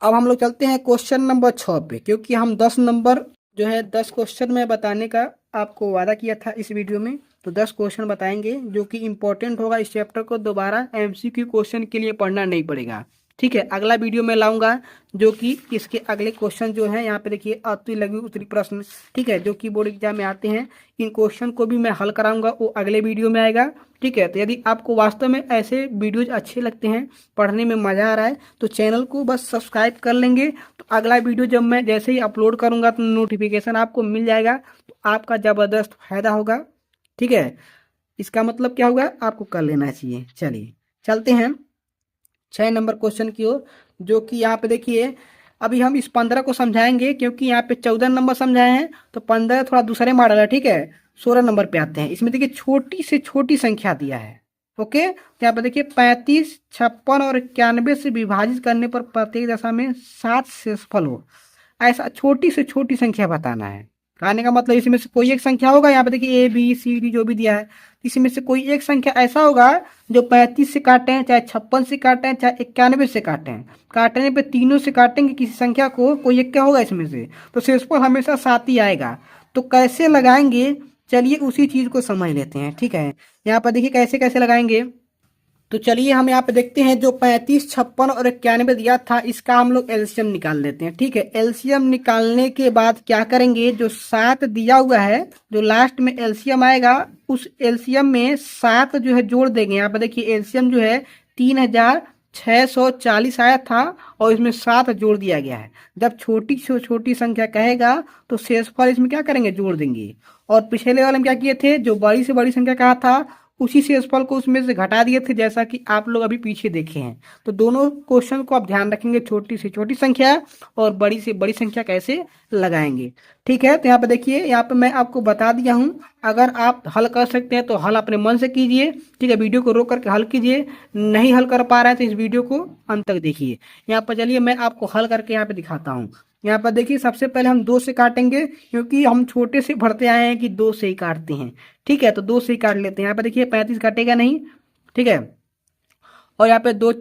अब हम लोग चलते हैं क्वेश्चन नंबर 6 पे, क्योंकि हम 10 नंबर जो है 10 क्वेश्चन में बताने का आपको वादा किया था इस वीडियो में, तो 10 क्वेश्चन बताएंगे जो कि इंपॉर्टेंट होगा। इस चैप्टर को दोबारा एमसीक्यू क्वेश्चन के लिए पढ़ना नहीं पड़ेगा। ठीक है, अगला वीडियो में लाऊंगा जो कि इसके अगले क्वेश्चन जो है यहाँ पे देखिए अति लघु उत्तरी प्रश्न, ठीक है, जो कि बोर्ड एग्जाम में आते हैं, इन क्वेश्चन को भी मैं हल कराऊंगा, वो अगले वीडियो में आएगा। ठीक है, तो यदि आपको वास्तव में ऐसे वीडियोज अच्छे लगते हैं, पढ़ने में मजा आ रहा है, तो चैनल को बस सब्सक्राइब कर लेंगे। तो अगला वीडियो जब मैं जैसे ही अपलोड करूंगा तो नोटिफिकेशन आपको मिल जाएगा, तो आपका जबरदस्त फायदा होगा। ठीक है, इसका मतलब क्या होगा, आपको कर लेना चाहिए। चलिए चलते हैं 6 नंबर क्वेश्चन की ओर, जो कि यहाँ पे देखिए अभी हम इस 15 को समझाएंगे, क्योंकि यहाँ पे 14 नंबर समझाए हैं, तो 15 थोड़ा दूसरे मॉडल है। ठीक है, 16 नंबर पे आते हैं। इसमें देखिए छोटी से छोटी संख्या दिया है। ओके, तो यहाँ पे देखिए 35, 56 और 91 से विभाजित करने पर प्रत्येक दशा में 7 शेषफल हो, ऐसा छोटी से छोटी संख्या बताना है। कहने का मतलब इसमें से कोई एक संख्या होगा, यहाँ पे देखिए ABCD जो भी दिया है, इसमें से कोई एक संख्या ऐसा होगा जो 35 से काटे हैं, चाहे 56 से काटे हैं, चाहे 91 से काटे हैं, काटने पे तीनों से काटेंगे किसी संख्या को, कोई एक क्या होगा इसमें से, तो शेषफल हमेशा 7 ही आएगा। तो कैसे लगाएंगे, चलिए उसी चीज को समझ लेते हैं। ठीक है, यहाँ पर देखिए कैसे कैसे लगाएंगे, तो चलिए हम यहाँ पे देखते हैं। जो 35, 56 और 91 दिया था, इसका हम लोग एलसीएम निकाल लेते हैं। ठीक है, एलसीएम निकालने के बाद क्या करेंगे, जो 7 दिया हुआ है, जो लास्ट में एलसीएम आएगा, उस एलसीएम में 7 जो है जोड़ देंगे। यहाँ पे देखिए एलसीएम जो है 3640 आया था, और इसमें 7 जोड़ दिया गया है। जब छोटी से छोटी संख्या कहेगा तो शेषफल इसमें क्या करेंगे, जोड़ देंगे। और पिछले वाले में क्या किए थे, जो बड़ी से बड़ी संख्या कहा था, उसी शेषफल को उसमें से घटा दिए थे, जैसा कि आप लोग अभी पीछे देखे हैं। तो दोनों क्वेश्चन को आप ध्यान रखेंगे, छोटी से छोटी संख्या और बड़ी से बड़ी संख्या कैसे लगाएंगे। ठीक है, तो यहाँ पे देखिए, यहाँ पे मैं आपको बता दिया हूँ। अगर आप हल कर सकते हैं तो हल अपने मन से कीजिए। ठीक है, वीडियो को रोक करके हल कीजिए, नहीं हल कर पा रहे हैं तो इस वीडियो को अंत तक देखिए। यहाँ पर चलिए मैं आपको हल करके यहाँ पे दिखाता हूँ। यहाँ पर देखिए सबसे पहले हम 2 से काटेंगे, क्योंकि हम छोटे से बढ़ते आए हैं कि 2 से ही काटते हैं। ठीक है, तो 2 से ही काट लेते हैं। यहाँ पर देखिए 35 काटेगा नहीं। ठीक है, और यहाँ पे 2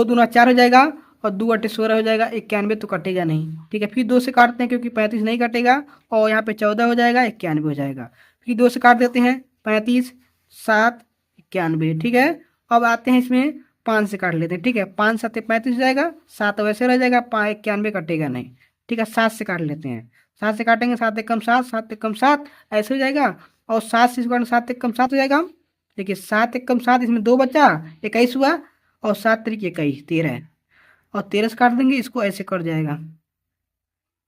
दूना 4 हो जाएगा, और 2 अट्ठे 16 हो जाएगा, 91 तो कटेगा नहीं। ठीक है, फिर 2 से काटते हैं, क्योंकि 35 नहीं कटेगा, और यहाँ पे 14 हो जाएगा, 91 हो जाएगा। फिर 2 से काट देते हैं, 35, 7, 91। ठीक है, अब आते हैं इसमें 5 से काट लेते हैं। ठीक है, 5 7 35 हो जाएगा, 7 वैसे रह जाएगा, 91 कटेगा नहीं। ठीक है, 7 से काट लेते हैं। 7 से काटेंगे, 7 एकम 7, 7 एकम 7 ऐसे हो जाएगा, और 7 से 7 एकम 7 हो जाएगा। देखिए 7 एकम 7, इसमें 2 बचा, 21 हुआ, और 7 तरीके 21, 13, और 13 से काट देंगे, इसको ऐसे कट जाएगा,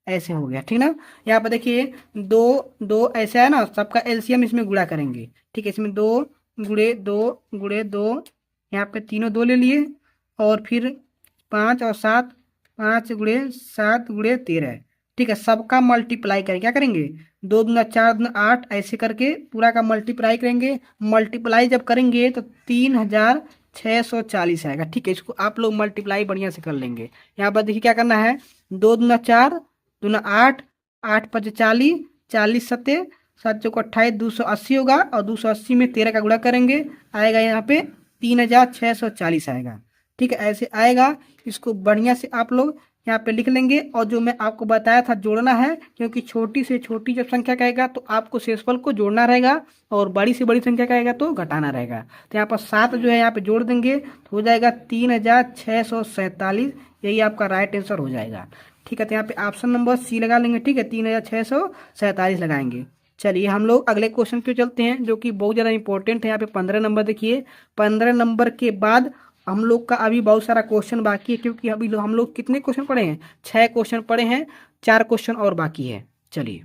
ऐसे हो गया। ठीक ना, यहाँ पर देखिए 2 2 ऐसा है ना, सबका एलसीएम इसमें गुणा करेंगे। ठीक है, इसमें 2 गुणे 2 गुणे 2, यहाँ पे तीनों 2 ले लिए, और फिर 5 और 7, 5 गुणे 7 गुणे 13। ठीक है, सबका मल्टीप्लाई करें, क्या करेंगे, 2 दूना 4 दूना 8, ऐसे करके पूरा का मल्टीप्लाई करेंगे। मल्टीप्लाई जब करेंगे तो 3640 आएगा। ठीक है, इसको आप लोग मल्टीप्लाई बढ़िया से कर लेंगे। यहाँ पर देखिए क्या करना है, 2 दूना 4, दूना 8, 8 5 40, 40 7 7 चौक 28, 280 होगा, और 280 में 13 का गुणा करेंगे, आएगा यहाँ पे 3640 आएगा। ठीक है, ऐसे आएगा। इसको बढ़िया से आप लोग यहाँ पे लिख लेंगे, और जो मैं आपको बताया था जोड़ना है, क्योंकि छोटी से छोटी जब संख्या कहेगा तो आपको शेषफल को जोड़ना रहेगा, और बड़ी से बड़ी संख्या कहेगा तो घटाना रहेगा। तो यहाँ पर 7 जो है यहाँ पे जोड़ देंगे, तो हो जाएगा 3647, यही आपका राइट आंसर हो जाएगा। ठीक है, तो यहाँ पे ऑप्शन नंबर सी लगा लेंगे। ठीक है, 3647 लगाएंगे। चलिए हम लोग अगले क्वेश्चन पे चलते हैं, जो कि बहुत ज़्यादा इंपॉर्टेंट है। यहाँ पे 15 नंबर देखिए, 15 नंबर के बाद हम लोग का अभी बहुत सारा क्वेश्चन बाकी है, क्योंकि अभी हम लोग कितने क्वेश्चन पढ़े हैं, 6 क्वेश्चन पढ़े हैं, 4 क्वेश्चन और बाकी है। चलिए,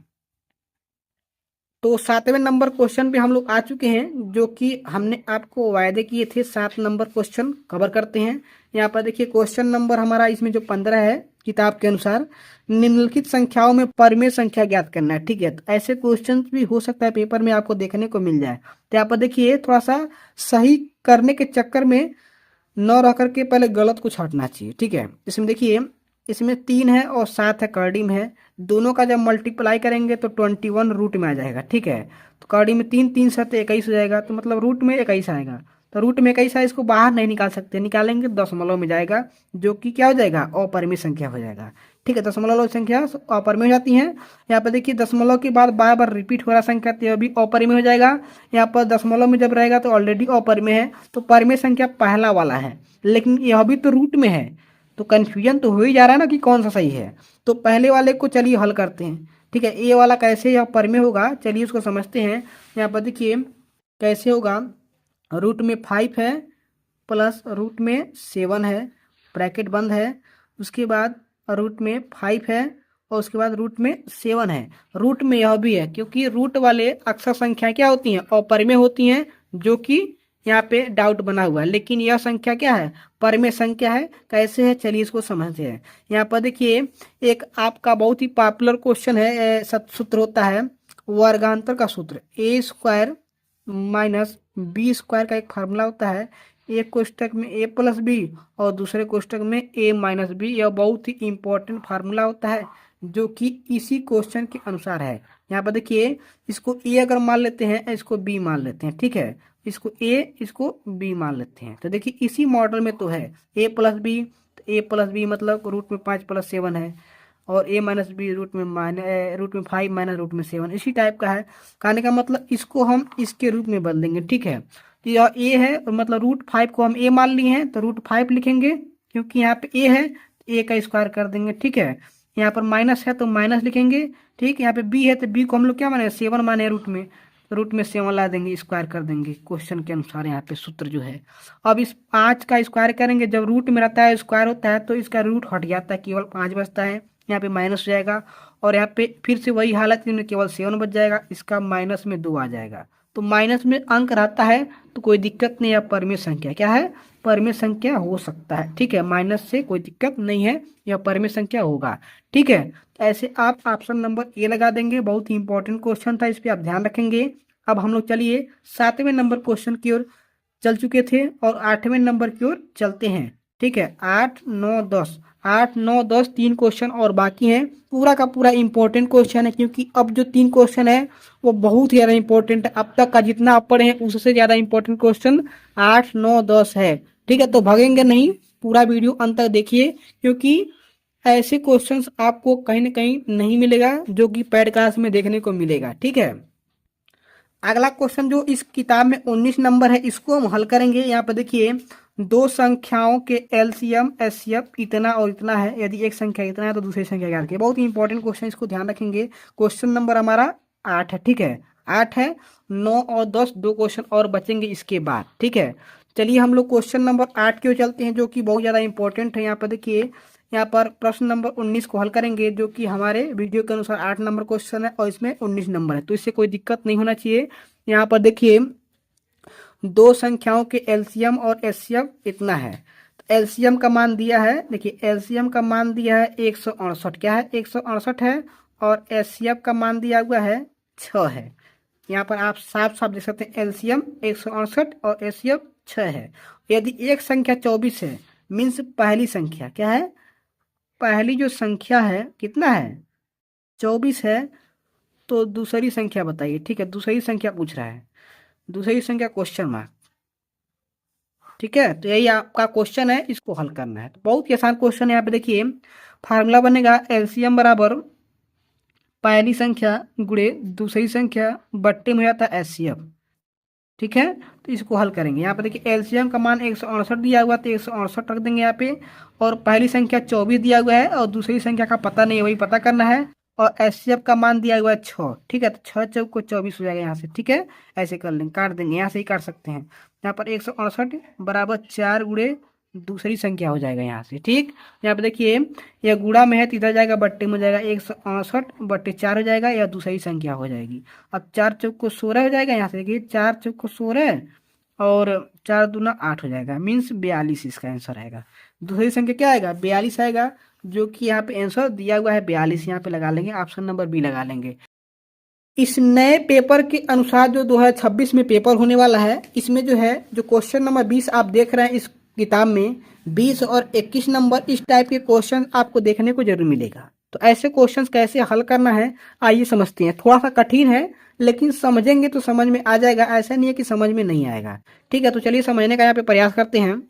तो 7वें नंबर क्वेश्चन पे हम लोग आ चुके हैं, जो कि हमने आपको वायदे किए थे 7 नंबर क्वेश्चन कवर करते हैं। यहाँ पर देखिए क्वेश्चन नंबर हमारा इसमें जो 15 है, किताब के अनुसार निम्नलिखित संख्याओं में परिमेय संख्या ज्ञात करना है। ठीक है, तो ऐसे क्वेश्चन भी हो सकता है पेपर में आपको देखने को मिल जाए। तो यहाँ पर देखिए थोड़ा सा सही करने के चक्कर में न रह करके पहले गलत कुछ हटना चाहिए। ठीक है, इसमें देखिए, इसमें 3 है और 7 है, कर्डी में है, दोनों का जब मल्टीप्लाई करेंगे तो 21 रूट में आ जाएगा। ठीक है, तो कर्डी में 3 3 7 21 हो जाएगा, तो मतलब रूट में 21 आएगा। तो रूट में कैसा है, इसको बाहर नहीं निकाल सकते, निकालेंगे दशमलव में जाएगा, जो कि क्या हो जाएगा, अपरिमेय संख्या हो जाएगा। ठीक है, दशमलव संख्या अपरिमेय हो जाती है। यहाँ पर देखिए दशमलव के बाद बार बार रिपीट हो रहा संख्या, तो यह भी अपरिमेय हो जाएगा। यहाँ पर दशमलव में जब रहेगा तो ऑलरेडी अपरिमेय है, तो परिमेय संख्या पहला वाला है, लेकिन यह भी तो रूट में है, तो कन्फ्यूजन तो हो ही जा रहा है ना कि कौन सा सही है। तो पहले वाले को चलिए हल करते हैं। ठीक है, ए वाला कैसे यह परिमेय होगा, चलिए उसको समझते हैं। यहाँ पर देखिए कैसे होगा, रूट में 5 है प्लस रूट में 7 है, ब्रैकेट बंद है, उसके बाद रूट में 5 है और उसके बाद रूट में 7 है। रूट में यह भी है, क्योंकि रूट वाले अक्सर संख्या क्या होती हैं, अपरिमेय होती हैं, जो कि यहाँ पे डाउट बना हुआ है। लेकिन यह संख्या क्या है, परिमेय संख्या है। कैसे है, चलिए इसको समझते हैं। यहाँ पर देखिए एक आपका बहुत ही पॉपुलर क्वेश्चन है, सूत्र होता है वर्गांतर का सूत्र, ए स्क्वायर माइनस बी स्क्वायर का एक फार्मूला होता है। एक कोष्टक में ए प्लस बी और दूसरे कोष्टक में ए माइनस बी। यह बहुत ही इंपॉर्टेंट फार्मूला होता है, जो कि इसी क्वेश्चन के अनुसार है। यहाँ पर देखिए इसको ए अगर मान लेते हैं, इसको बी मान लेते हैं। ठीक है, इसको ए इसको बी मान लेते हैं, तो देखिए इसी मॉडल में तो है ए प्लस बी। ए प्लस बी मतलब रूट में 5 प्लस 7 है, और ए माइनस बी रूट में 5 माइनस रूट में 7, इसी टाइप का है। कहने का मतलब इसको हम इसके रूप में बदल देंगे। ठीक है, तो यह ए है, मतलब रूट 5 को हम ए मान लिए हैं, तो रूट 5 लिखेंगे, क्योंकि यहाँ पे ए है, ए का स्क्वायर कर देंगे। ठीक है, यहाँ पर माइनस है तो माइनस लिखेंगे। ठीक, यहाँ पे बी है तो बी को हम लोग क्या माने, 7 माने रूट में 7 ला देंगे, स्क्वायर कर देंगे क्वेश्चन के अनुसार। यहाँ पे सूत्र जो है, अब इस 5 का स्क्वायर करेंगे, जब रूट में रहता है स्क्वायर होता है तो इसका रूट हट जाता है, केवल 5 बचता है, यहाँ पे माइनस हो जाएगा। और यहाँ पे फिर से वही हालत में केवल 7 बच जाएगा, इसका माइनस में 2 आ जाएगा। तो माइनस में अंक रहता है तो कोई दिक्कत नहीं है, परिमेय संख्या क्या है, परिमेय संख्या हो सकता है। ठीक है, माइनस से कोई दिक्कत नहीं है, यह परिमेय संख्या होगा। ठीक है, ऐसे आप ऑप्शन नंबर ए लगा देंगे। बहुत ही इंपॉर्टेंट क्वेश्चन था, इस पर आप ध्यान रखेंगे। अब हम लोग चलिए 7वें नंबर क्वेश्चन की ओर चल चुके थे और 8वें नंबर की ओर चलते हैं। ठीक है, 8, 9, 10, 8, 9, 10 3 क्वेश्चन और बाकी हैं। पूरा का पूरा इंपॉर्टेंट क्वेश्चन है, क्योंकि अब जो 3 क्वेश्चन है वो बहुत ही ज़्यादा इंपॉर्टेंट है। अब तक का जितना आप पढ़े हैं उससे ज़्यादा इंपॉर्टेंट क्वेश्चन 8, 9, 10 है। ठीक है, तो भागेंगे नहीं, पूरा वीडियो अंत तक देखिए, क्योंकि ऐसे क्वेश्चंस आपको कहीं ना कहीं नहीं मिलेगा, जो कि पैड क्लास में देखने को मिलेगा। ठीक है, अगला क्वेश्चन जो इस किताब में 19 नंबर है, इसको हम हल करेंगे। यहाँ पर देखिए दो संख्याओं के एलसीएम एचसीएफ इतना और इतना है। यदि एक संख्या इतना है तो दूसरी संख्या ज्ञात कीजिए। बहुत ही इंपॉर्टेंट क्वेश्चन, इसको ध्यान रखेंगे। क्वेश्चन नंबर हमारा 8 है। ठीक है, 8 है, 9 और 10 2 क्वेश्चन और बचेंगे इसके बाद। ठीक है, चलिए हम लोग क्वेश्चन नंबर 8 की ओर चलते हैं, जो कि बहुत ज़्यादा इंपॉर्टेंट है। यहाँ पर देखिए, यहाँ पर प्रश्न नंबर 19 को हल करेंगे, जो कि हमारे वीडियो के अनुसार 8 नंबर क्वेश्चन है और इसमें 19 नंबर है, तो इससे कोई दिक्कत नहीं होना चाहिए। यहाँ पर देखिए दो संख्याओं के एलसीएम और एचसीएफ इतना है। तो एलसीएम का मान दिया है, देखिए एलसीएम का मान दिया है 168, क्या है 168 है, और एचसीएफ का मान दिया हुआ है 6 है। यहाँ पर आप साफ साफ देख सकते हैं एलसीएम 168 और एचसीएफ 6 है। यदि एक संख्या 24 है, मीन्स पहली संख्या क्या है, पहली जो संख्या है कितना है 24 है, तो दूसरी संख्या बताइए। ठीक है, दूसरी संख्या पूछ रहा है, दूसरी संख्या क्वेश्चन मार्क। ठीक है, तो यही आपका क्वेश्चन है, इसको हल करना है। तो बहुत ही आसान क्वेश्चन है। यहाँ पे देखिए फार्मूला बनेगा एलसीएम बराबर पहली संख्या गुणे दूसरी संख्या बट्टे में जाता है एचसीएफ। ठीक है, तो इसको हल करेंगे। यहाँ पे देखिए एलसीएम का मान 168 दिया हुआ, तो 168 रख देंगे यहाँ पे, और पहली संख्या 24 दिया हुआ है और दूसरी संख्या का पता नहीं है, वही पता करना है, और एचसीएफ का मान दिया हुआ है 6। ठीक है, तो 6 चौक को 24 हो जाएगा यहाँ से। ठीक है, ऐसे कर लेंगे, काट देंगे, यहाँ से ही काट सकते हैं। यहाँ पर 168 बराबर 4 गुणे दूसरी संख्या हो जाएगा यहाँ से। ठीक, यहाँ पे देखिए यह गुणा में है तो इधर जाएगा बट्टे में जाएगा, 168 बट्टे 4 हो जाएगा, यह दूसरी संख्या हो जाएगी। अब 4 चौक को 16 हो जाएगा, यहाँ से देखिए 4 चौक को 16 और 4 दूना 8 हो जाएगा, मीन्स 42 इसका आंसर आएगा। दूसरी संख्या क्या आएगा 42 आएगा, जो कि यहाँ पे आंसर दिया हुआ है 42, यहाँ पे लगा लेंगे, ऑप्शन नंबर बी लगा लेंगे। इस नए पेपर के अनुसार जो 2026 में पेपर होने वाला है, इसमें जो है जो क्वेश्चन नंबर 20 आप देख रहे हैं इस किताब में, 20 और 21 नंबर इस टाइप के क्वेश्चन आपको देखने को जरूर मिलेगा। तो ऐसे क्वेश्चंस कैसे हल करना है आइए समझते हैं। थोड़ा सा कठिन है लेकिन समझेंगे तो समझ में आ जाएगा, ऐसा नहीं है कि समझ में नहीं आएगा। ठीक है, तो चलिए समझने का यहाँ पे प्रयास करते हैं।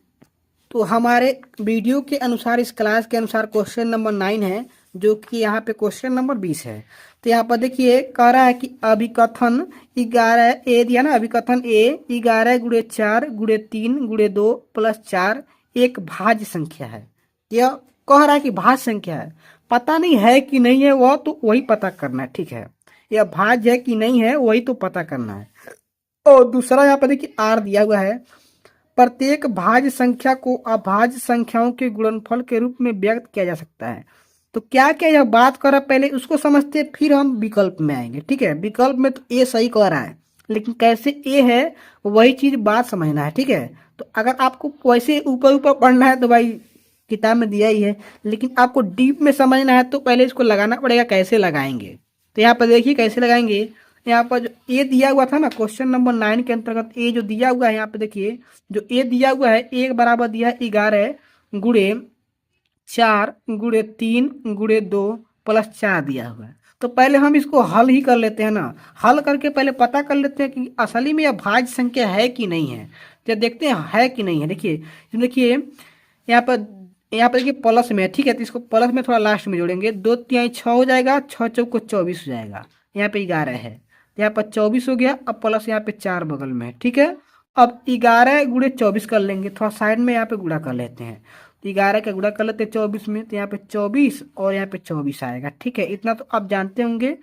तो हमारे वीडियो के अनुसार, इस क्लास के अनुसार क्वेश्चन नंबर 9 है, जो कि यहाँ पे क्वेश्चन नंबर 20 है। तो यहाँ पर देखिए कह रहा है कि अभिकथन 11 ए दिया ना, अभिकथन ए 11 गुणे 4 गुणे 3 गुणे 2 प्लस 4 एक भाज्य संख्या है। यह कह रहा है कि भाज्य संख्या है, पता नहीं है कि नहीं है, वह तो वही पता करना है। ठीक है, यह भाज्य है कि नहीं है वही तो पता करना है। और दूसरा यहाँ पर देखिए आर दिया हुआ है, प्रत्येक भाज्य संख्या को अभाज्य संख्याओं के गुणनफल के रूप में व्यक्त किया जा सकता है। तो क्या क्या यह बात कर रहा है, पहले उसको समझते हैं फिर हम विकल्प में आएंगे। ठीक है, विकल्प में तो ए सही कह रहा है, लेकिन कैसे ए है वही चीज बात समझना है। ठीक है, तो अगर आपको वैसे ऊपर ऊपर पढ़ना है तो भाई किताब में दिया ही है, लेकिन आपको डीप में समझना है तो पहले इसको लगाना पड़ेगा। कैसे लगाएंगे तो यहाँ पर देखिए कैसे लगाएंगे। यहाँ पर जो ए दिया हुआ था ना क्वेश्चन नंबर 9 के अंतर्गत, ए जो दिया हुआ है यहाँ पे देखिए, जो ए दिया हुआ है एक बराबर दिया है 11 गुणे 4 गुणे 3 गुणे 2 प्लस 4 दिया हुआ है। तो पहले हम इसको हल ही कर लेते हैं ना, हल करके पहले पता कर लेते हैं कि असली में यह भाज्य संख्या है कि नहीं है। तो देखते हैं है कि नहीं है। देखिए यहाँ पर देखिए प्लस में है। ठीक है, तो इसको प्लस में थोड़ा लास्ट में जोड़ेंगे, 2 तिहाई 6 हो जाएगा, 6 चौको 24 हो जाएगा। यहाँ पे 11 है, यहाँ पर 24 हो गया। अब प्लस यहाँ पे 4 बगल में है। ठीक है, अब 11 गुणे 24 कर लेंगे, थोड़ा साइड में यहाँ पे गुणा कर लेते हैं। तो 11 का गुणा कर लेते हैं 24 में, तो यहाँ पे 24 और यहाँ पे 24 आएगा। ठीक है, इतना तो आप जानते होंगे।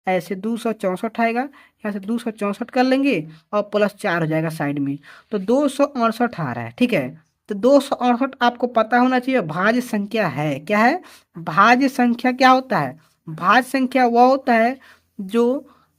ऐसे 264 आएगा, यहाँ से 264 कर लेंगे और प्लस 4 हो जाएगा साइड में, तो 268 आ रहा है। ठीक है, तो 268 आपको पता होना चाहिए भाज्य संख्या है। क्या है भाज्य संख्या? क्या होता है भाज्य संख्या? वह होता है जो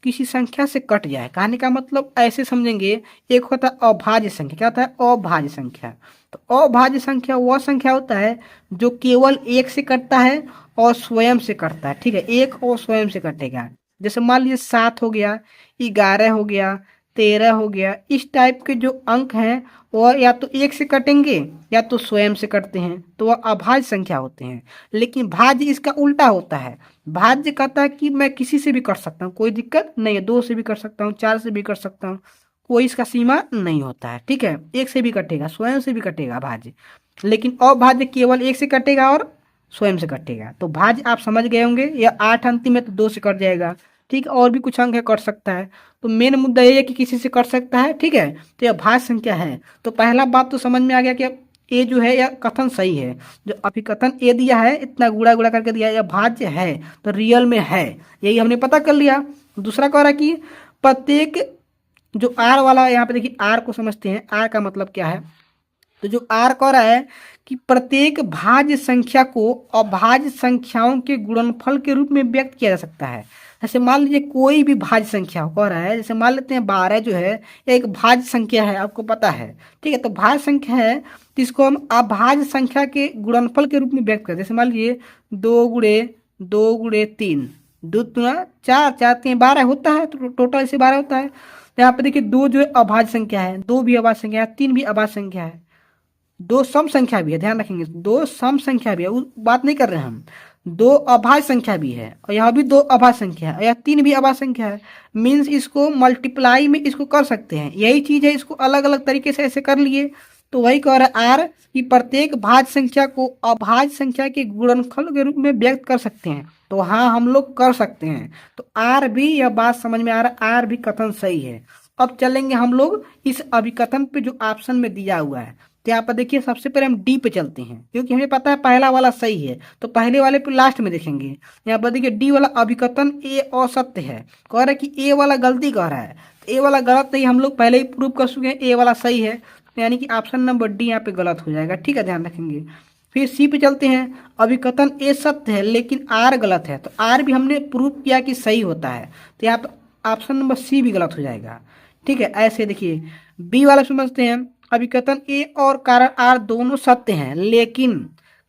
किसी संख्या से कट जाए। कहने का मतलब ऐसे समझेंगे, एक होता है अभाज्य संख्या। क्या होता है अभाज्य संख्या? तो अभाज्य संख्या वह संख्या होता है जो केवल एक से कटता है और स्वयं से कटता है। ठीक है, एक और स्वयं से कटेगा। जैसे मान लीजिए 7 हो गया, 11 हो गया, 13 हो गया, इस टाइप के जो अंक हैं वह या तो एक से कटेंगे या तो स्वयं से कटते हैं, तो वह अभाज्य संख्या होते हैं। लेकिन भाज्य इसका उल्टा होता है। भाज्य कहता है कि मैं किसी से भी कर सकता हूँ, कोई दिक्कत नहीं है, 2 से भी कर सकता हूँ, 4 से भी कर सकता हूँ, कोई इसका सीमा नहीं होता है। ठीक है, एक से भी कटेगा, स्वयं से भी कटेगा भाज्य। लेकिन अभाज्य केवल एक से कटेगा और स्वयं से कटेगा। तो भाज्य आप समझ गए होंगे, या 8 अंतिम में तो 2 से कट जाएगा। ठीक, और भी कुछ अंक है कट सकता है, तो मेन मुद्दा ये है कि किसी से कट सकता है। ठीक है, तो यह भाज्य संख्या है। तो पहला बात तो समझ में आ गया कि ए जो है यह कथन सही है। जो अभिकथन ए दिया है, इतना गुड़ा गुड़ा करके दिया है, यह भाज्य है, तो रियल में है, यही हमने पता कर लिया। दूसरा कह रहा है कि प्रत्येक जो आर वाला, यहाँ पे देखिए आर को समझते हैं, आर का मतलब क्या है। तो जो आर कह रहा है कि प्रत्येक भाज्य संख्या को अभाज्य संख्याओं के गुणनफल के रूप में व्यक्त किया जा सकता है। जैसे मान लीजिए कोई भी भाज्य संख्या कह रहा है, जैसे मान लेते हैं 12 जो है एक भाज्य संख्या है, आपको पता है। ठीक है, तो भाज्य संख्या है तो इसको हम अभाज्य संख्या के गुणनफल के रूप में व्यक्त करते हैं। जैसे मान लीजिए 2 गुणे 2 गुणे 3, 2 गुना 4, 4 3 12 होता है, तो टोटल इसे 12 होता है। यहाँ पे देखिए 2 जो है अभाज्य संख्या है, 2 भी अभाज्य संख्या है, 3 भी अभाज्य संख्या है, 2 सम संख्या भी है, ध्यान रखेंगे 2 सम संख्या भी है, वो बात नहीं कर रहे हैं हम। 2 अभाज्य संख्या भी है और यह भी 2 अभाज्य संख्या है और यह 3 भी अभाज्य संख्या है। मीन्स इसको मल्टीप्लाई में इसको कर सकते हैं, यही चीज है। इसको अलग अलग तरीके से ऐसे कर लिए, तो वही कह रहा है आर कि प्रत्येक भाज्य संख्या को अभाज्य संख्या के गुणनफल के रूप में व्यक्त कर सकते हैं। तो हाँ, हम लोग कर सकते हैं। तो आर भी, यह बात समझ में आ रहा है, आर भी कथन सही है। अब चलेंगे हम लोग इस अभिकथन पे जो ऑप्शन में दिया हुआ है। तो यहाँ पर देखिए सबसे पहले हम डी पे चलते हैं, क्योंकि हमें पता है पहला वाला सही है, तो पहले वाले पे लास्ट में देखेंगे। यहाँ पर देखिए डी वाला अभिकथन ए असत्य है, कह रहा है कि ए वाला गलती कह रहा है। तो ए वाला गलत नहीं, हम लोग पहले ही प्रूव कर चुके हैं, ए वाला सही है। तो यानी कि ऑप्शन नंबर डी यहाँ पे गलत हो जाएगा। ठीक है, ध्यान रखेंगे। फिर सी पे चलते हैं, अभिकथन ए सत्य है लेकिन आर गलत है। तो आर भी हमने प्रूव किया कि सही होता है, तो यहाँ पर ऑप्शन नंबर सी भी गलत हो जाएगा। ठीक है, ऐसे देखिए बी वाला समझते हैं, अभिकथन ए और कारण आर दोनों सत्य हैं लेकिन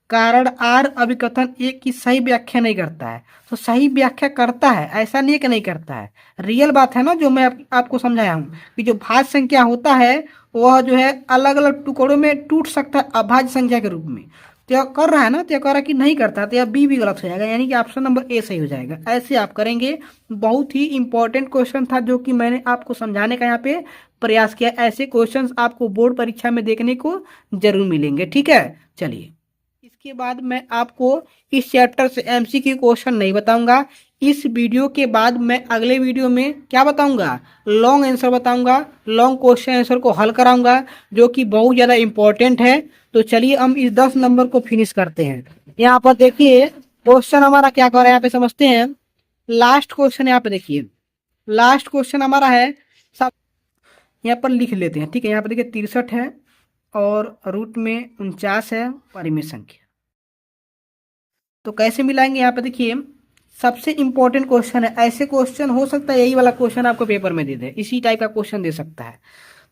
कारण आर अभिकथन ए की सही व्याख्या नहीं करता है। तो सही व्याख्या करता है, ऐसा नहीं है कि नहीं करता है, रियल बात है ना जो मैं आपको समझाया हूँ कि जो भाज्य संख्या होता है वह जो है अलग अलग टुकड़ों में टूट सकता है अभाज्य संख्या के रूप में। तो यह कर रहा है ना, तो यह कह रहा है कि नहीं करता, तो यह बी भी गलत हो जाएगा, यानी कि ऑप्शन नंबर ए सही हो जाएगा। ऐसे आप करेंगे। बहुत ही इंपॉर्टेंट क्वेश्चन था जो कि मैंने आपको समझाने का यहाँ पे प्रयास किया। ऐसे क्वेश्चंस आपको बोर्ड परीक्षा में देखने को जरूर मिलेंगे। ठीक है, चलिए इसके बाद मैं आपको इस चैप्टर से एमसीक्यू क्वेश्चन नहीं बताऊंगा। इस वीडियो के बाद मैं अगले वीडियो में क्या बताऊंगा, लॉन्ग आंसर बताऊंगा, लॉन्ग क्वेश्चन आंसर को हल कराऊंगा जो कि बहुत ज़्यादा इंपॉर्टेंट है। तो चलिए हम इस 10 नंबर को फिनिश करते हैं। यहाँ पर देखिए क्वेश्चन हमारा क्या कर रहा है, यहाँ पे समझते हैं। लास्ट क्वेश्चन यहाँ पे देखिए, लास्ट क्वेश्चन हमारा है, सब यहाँ पर लिख लेते हैं। ठीक है, यहाँ पर देखिए 63 है और रूट में 49 है परिमेय संख्या। तो कैसे मिलाएंगे, यहाँ पे देखिए सबसे इंपॉर्टेंट क्वेश्चन है। ऐसे क्वेश्चन हो सकता है यही वाला क्वेश्चन आपको पेपर में दे दे, इसी टाइप का क्वेश्चन दे सकता है।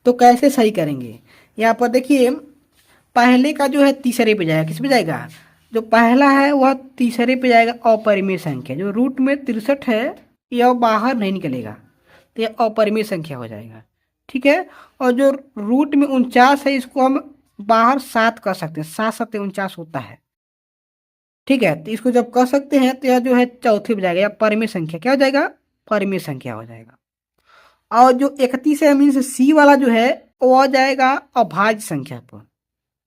तो कैसे सही करेंगे, यहाँ पर देखिए पहले का जो है तीसरे पे जाएगा। किस पे जाएगा, जो पहला है वह तीसरे पे जाएगा, अपरिमेय संख्या। जो रूट में 63 है यह बाहर नहीं निकलेगा, तो यह अपरिमेय संख्या हो जाएगा। ठीक है, और जो रूट में 49 है इसको हम बाहर 7 कर सकते हैं, 7 7 49 होता है। ठीक है, तो इसको जब कर सकते हैं तो यह जो है चौथे पे जाएगा, या परिमेय संख्या क्या हो जाएगा, परिमेय संख्या हो जाएगा। और जो 31 है मीन्स सी वाला जो है वो आ जाएगा अभाज्य संख्या पर,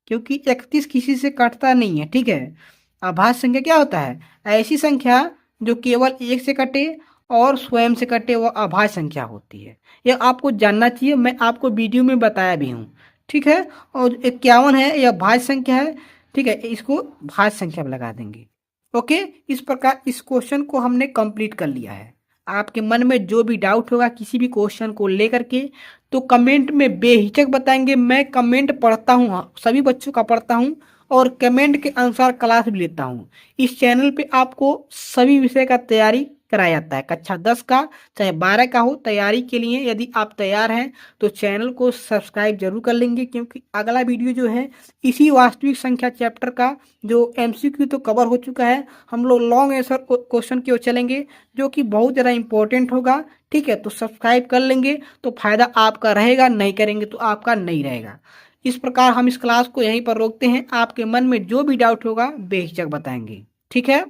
क्योंकि 31 किसी से कटता नहीं है। ठीक है, अभाज्य संख्या क्या होता है, ऐसी संख्या जो केवल एक से कटे और स्वयं से कटे, वह अभाज्य संख्या होती है। यह आपको जानना चाहिए, मैं आपको वीडियो में बताया भी हूँ। ठीक है, और 51 है यह भाज्य संख्या है। ठीक है, इसको भाज्य संख्या में लगा देंगे। ओके, इस प्रकार इस क्वेश्चन को हमने कंप्लीट कर लिया है। आपके मन में जो भी डाउट होगा किसी भी क्वेश्चन को लेकर के, तो कमेंट में बेहिचक बताएंगे। मैं कमेंट पढ़ता हूँ, सभी बच्चों का पढ़ता हूँ और कमेंट के अनुसार क्लास भी लेता हूँ। इस चैनल पे आपको सभी विषय का तैयारी कराया जाता है, कक्षा 10 का चाहे 12 का हो। तैयारी के लिए यदि आप तैयार हैं तो चैनल को सब्सक्राइब जरूर कर लेंगे, क्योंकि अगला वीडियो जो है इसी वास्तविक संख्या चैप्टर का जो एमसीक्यू तो कवर हो चुका है, हम लोग लॉन्ग आंसर क्वेश्चन की ओर चलेंगे जो कि बहुत ज़्यादा इंपॉर्टेंट होगा। ठीक है, तो सब्सक्राइब कर लेंगे तो फायदा आपका रहेगा, नहीं करेंगे तो आपका नहीं रहेगा। इस प्रकार हम इस क्लास को यहीं पर रोकते हैं। आपके मन में जो भी डाउट होगा बेहिचक बताएंगे। ठीक है।